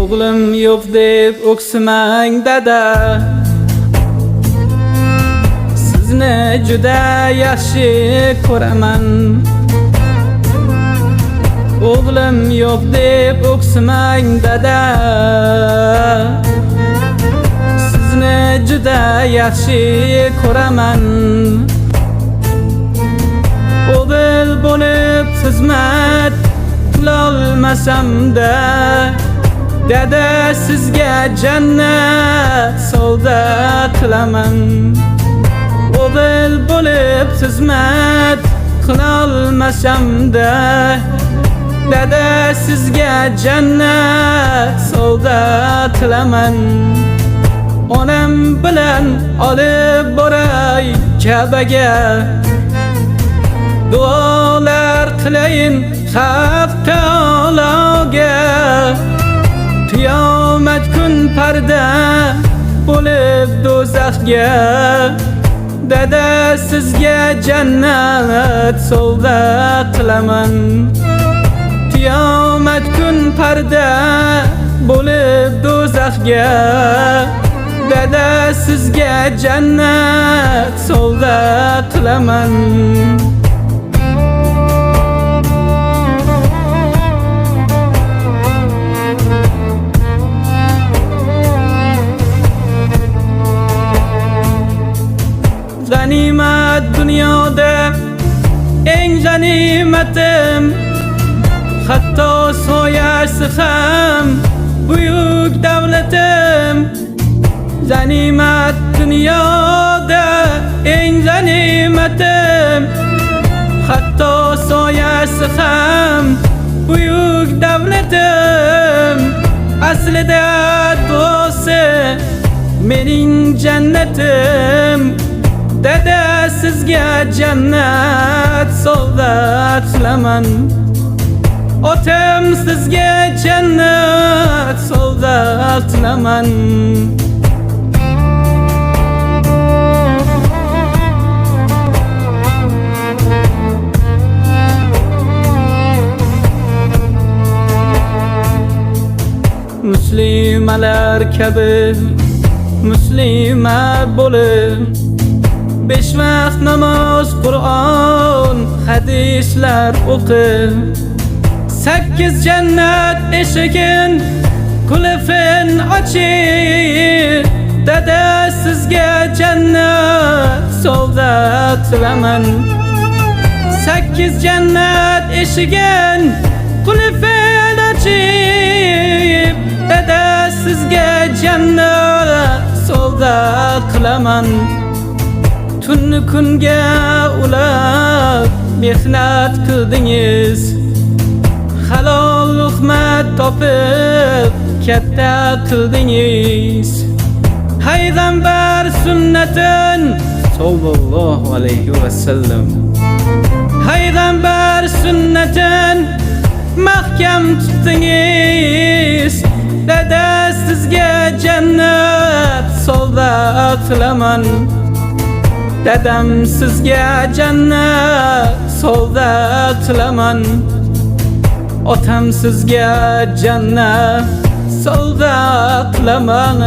O'g'lim yo'q deb o'ksimang dada, sizni juda yaxshi ko'raman. O'g'lim yo'q deb o'ksimang dada, sizni juda yaxshi ko'raman. O'g'il bo'lib xizmat qilolmasam-da, dada sizga jannat sovg'a qilaman. O'g'il bo'lib xizmat qilolmasam-da, dada sizga jannat sovg'a qilaman. Onam bilan olib boray Ka'baga, duolar qilayin Haq Taologa. Qiyomat kun parda bo'lib do'zaxga, dada sizga jannat sovg'a qilaman. Qiyomat kun parda bo'lib do'zaxga, dada sizga jannat sovg'a qilaman. G'animat dunyoda eng g'animatim, hatto soyasi ham buyuk davlatim. G'animat dunyoda eng g'animatim, hatto soyasi ham buyuk davlatim. Aslida duosi mening jannatim, dada sizga jannat sovg'a qilaman. Otam sizga jannat sovg'a qilaman. Muslimalar kabi muslima bo'lib, 5 vaqt namoz, Qur'on, hadislar o'qib, 8 jannat eshigin qulfin ochib, dada sizga jannat sovg'a qilaman. 8 jannat eshigin qulfin ochib, dada sizga jannat sovg'a qilaman. Tunni kunga ulab mehnat qildingiz, halol luqmat topib katta qildingiz. Payg'ambar sunnatin sallallohu alayhi va sallam, payg'ambar sunnatin mahkam tutdingiz, dada sizga jannat sovg'a qilaman. Dadam sizga jannat sovg'a qilaman. Otam sizga jannat sovg'a qilaman.